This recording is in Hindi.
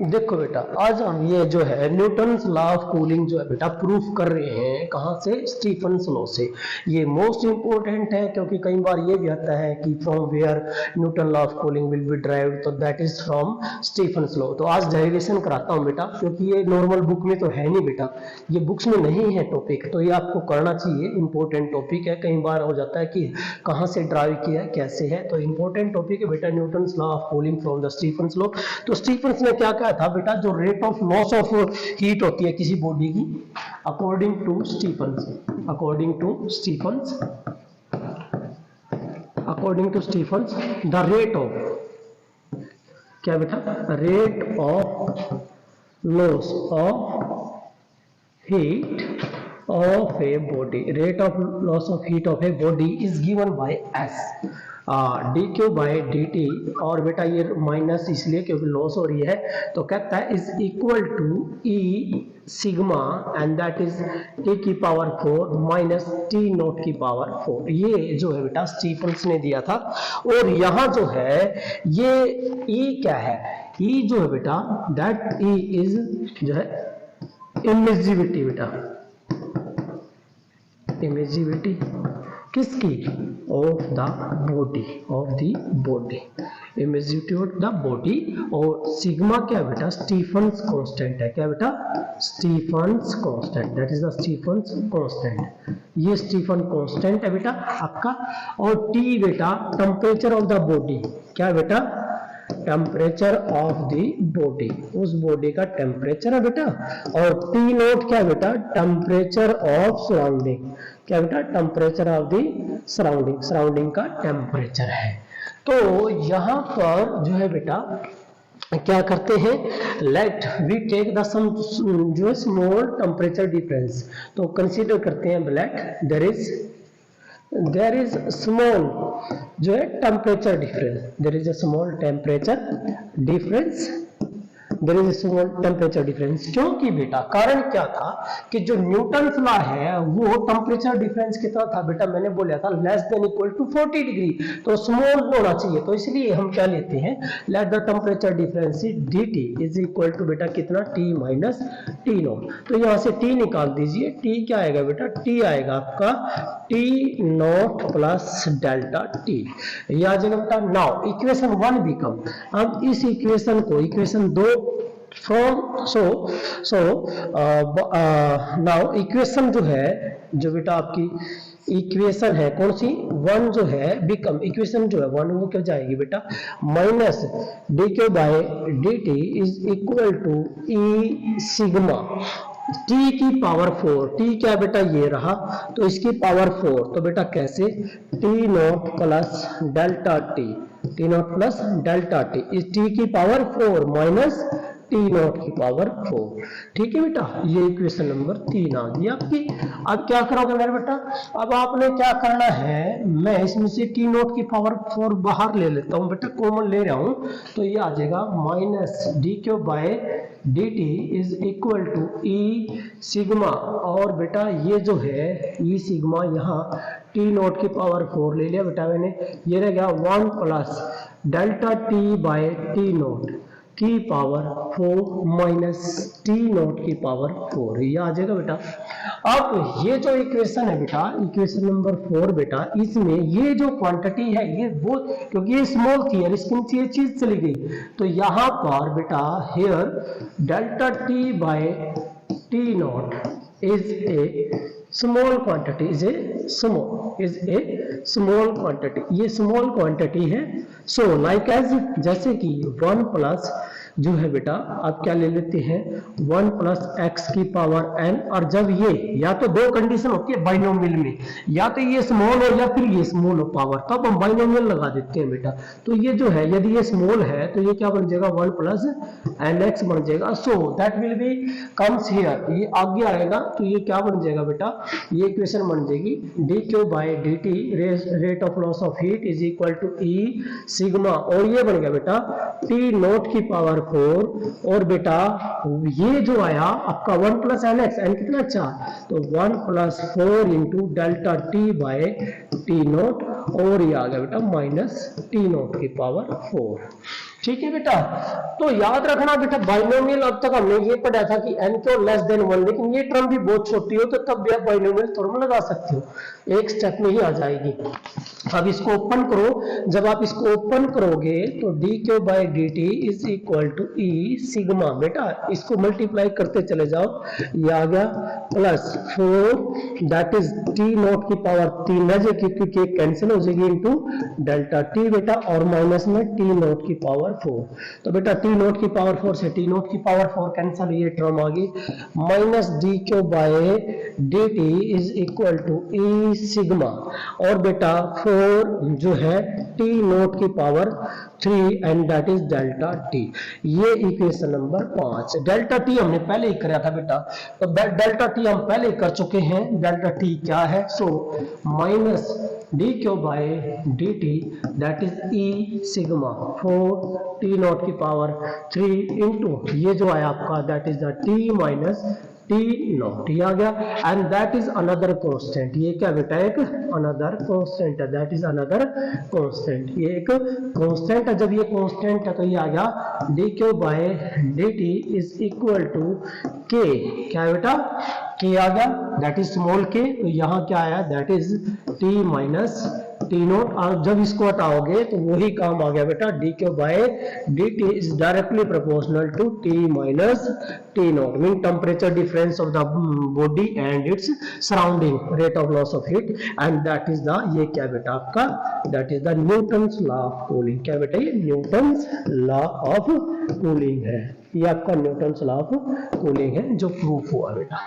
देखो बेटा, आज हम ये जो है न्यूटन्स लॉ ऑफ कूलिंग जो है बेटा प्रूफ कर रहे हैं कहाँ से, स्टीफन्स लॉ से। ये मोस्ट इंपोर्टेंट है क्योंकि कई बार ये भी आता है कि from where Newton law of cooling will be derived, तो that is from Stefan's law. तो आज डेरिवेशन कराता हूँ बेटा, क्योंकि ये नॉर्मल बुक में तो है नहीं बेटा, ये बुक्स में नहीं है टॉपिक, तो ये आपको करना चाहिए। इंपॉर्टेंट टॉपिक है, कई बार हो जाता है कि कहाँ से ड्राइव किया है, कैसे है, तो इंपॉर्टेंट टॉपिक है बेटा Newton's law of cooling from the Stefan's law. तो स्टीफन्स ने क्या कहा था बेटा, जो rate of loss of heat होती है किसी बॉडी की, according to Stefan's, the rate of क्या बेटा, rate of loss of heat of a body, rate of loss of heat of a body is given by s dq by dt। और बेटा ये माइनस इसलिए क्योंकि लॉस हो रही है, तो कहता है is equal to E sigma and that is T की पावर 4 माइनस टी नॉट की पावर 4। ये जो है बेटा स्टीफन्स ने दिया था। और यहाँ जो है ये ई क्या है, ई जो है बेटा दैट ई इज जो है इमिजिविटी बेटा, इमिजिविटी किसकी, of the body, emissivity of the body. और सिग्मा क्या बेटा, स्टीफन्स कांस्टेंट है, क्या बेटा, Stefan's constant, that is the Stefan's constant. ये स्टीफन कांस्टेंट है बेटा आपका। और टी बेटा टेम्परेचर ऑफ द बॉडी, क्या बेटा, टेम्परेचर ऑफ द बॉडी, उस बॉडी का टेम्परेचर है बेटा। और टी नोट क्या बेटा, टेम्परेचर ऑफ सराउंडिंग, क्या बेटा, टेम्परेचर ऑफ द सराउंडिंग का टेम्परेचर है। तो यहाँ पर जो है बेटा क्या करते हैं, let we take the sum जो है स्मॉल टेम्परेचर डिफरेंस। तो कंसीडर करते हैं लेट देयर इज स्मॉल जो है temperature difference, there is a small temperature difference, there is small temperature difference. क्योंकि बेटा कारण क्या था कि जो न्यूटन्स लॉ है वो टेम्परेचर डिफरेंस कितना था बेटा, मैंने बोला था less than equal to 40 degree, तो स्मॉल होना चाहिए। तो इसलिए हम क्या लेते हैं, let the temperature difference dt is equal to बेटा कितना, t माइनस टी नॉट। तो यहाँ से t निकाल दीजिए, t क्या आएगा बेटा, t आएगा आपका t not plus delta t, ये आ जाएगा बेटा। नाउ इक्वेशन 1 बिकम, अब इस इक्वेशन को equation 2 from so now equation जो है, जो बेटा आपकी इक्वेशन है कौन सी, 1 जो है बिकम, इक्वेशन जो है 1 वो क्या जाएगी बेटा, minus D Q by D T is equal to E sigma T की पावर 4, टी क्या बेटा ये रहा, तो इसकी पावर 4, तो बेटा कैसे, T not plus delta T, T not plus delta T, इस टी की पावर 4 माइनस टी नॉट की पावर 4। ठीक है बेटा, ये इक्वेशन नंबर 3 आ गई आपकी। अब क्या करोगे मेरे बेटा, अब आपने क्या करना है, मैं इसमें से टी नॉट की पावर 4 बाहर ले लेता हूं बेटा, कॉमन ले रहा हूं, तो ये आ जाएगा minus D Q by D T is equal to E sigma. और बेटा ये जो है ई सिग्मा, यहाँ टी नॉट की पावर 4 ले लिया बेटा मैंने, ये रह गया 1 plus delta T by T not की पावर 4 माइनस टी नॉट की पावर 4, ये आ जाएगा बेटा। अब ये जो इक्वेशन है बेटा, इक्वेशन नंबर 4 बेटा, इसमें ये जो क्वांटिटी है ये वो, क्योंकि ये स्मॉल थी और इसके नीचे ये चीज चली गई, तो यहां पर बेटा here delta T by T not is a small quantity, is a small quantity, ये स्मॉल क्वांटिटी है। सो लाइक एज, जैसे कि 1 प्लस जो है बेटा आप क्या ले लेते हैं, 1 प्लस एक्स की पावर n, और जब ये या तो दो कंडीशन होती है बाइनोमियल में, या तो ये स्मॉल हो या फिर ये स्मॉल हो पावर, तब हम बाइनोमियल लगा देते हैं बेटा। तो ये जो है यदि ये स्मॉल है तो ये क्या बन जाएगा, 1 प्लस एन एक्स बन जाएगा। So that will be comes here, ये आगे आएगा, तो ये क्या बन जाएगा बेटा, ये इक्वेशन बन जाएगी D Q by D T rate of loss of heat is equal to E sigma, और ये बन गया बेटा टी नॉट की पावर 4, और बेटा ये जो आया आपका 1 प्लस एन एक्स, एन कितना 4, तो 1 plus 4 into delta T by T not, और ये आ गया बेटा माइनस टी नॉट की पावर 4। ठीक है बेटा। तो याद रखना बेटा बाइनोमियल अब तक हमने ये पढ़ा था कि n को लेस देन 1, लेकिन ये टर्म भी बहुत छोटी हो तो तब भी आप बाइनोमियल फॉर्मूला लगा सकते हो, एक स्टेप में ही आ जाएगी। अब इसको ओपन करो, जब आप इसको ओपन करोगे तो D Q by D T is equal to E sigma. बेटा इसको मल्टीप्लाई करते चले जाओ, ये आ गया plus 4 that is T not की पावर 3 है क्योंकि कैंसिल हो जाएगी इनटू डेल्टा टी बेटा, और माइनस में टी नॉट की पावर 4। तो बेटा टी नॉट की पावर 4 से टी नॉट की पावर 4 कैंसिल, ये टर्म आ गई minus D Q by D T is equal to E sigma, और बेटा 4 जो है टी नॉट की power 3 and that is delta T. ये इक्वेशन नंबर 5। डेल्टा टी हमने पहले ही कराया था बेटा, तो डेल्टा टी हम पहले कर चुके हैं। डेल्टा टी क्या है? So minus D Q by D T that is E sigma 4 T not की पावर 3 इंटू ये जो है आपका that is the T minus T not, ये आ गया, and that is another constant. ये क्या बेटा? एक अनदर कांस्टेंट है, दैट इज अनदर कांस्टेंट। ये एक कांस्टेंट है, जब ये कांस्टेंट है तो ये आ गया D Q by D T is equal to K. क्या है बेटा? के आ गया, दैट इज स्मॉल के। तो यहाँ क्या आया? That is T minus T not, और जब इसको हटाओगे तो वही काम आ गया बेटा, D Q by D T is directly proportional to T minus T not, mean temperature difference of the body and its surrounding, rate of loss of heat, and that is the, ये क्या बेटा आपका? That is the Newton's law of cooling. क्या बेटा? ये न्यूटन्स लॉ ऑफ कूलिंग है, ये आपका न्यूटन्स लॉ ऑफ कूलिंग है जो प्रूफ हुआ बेटा।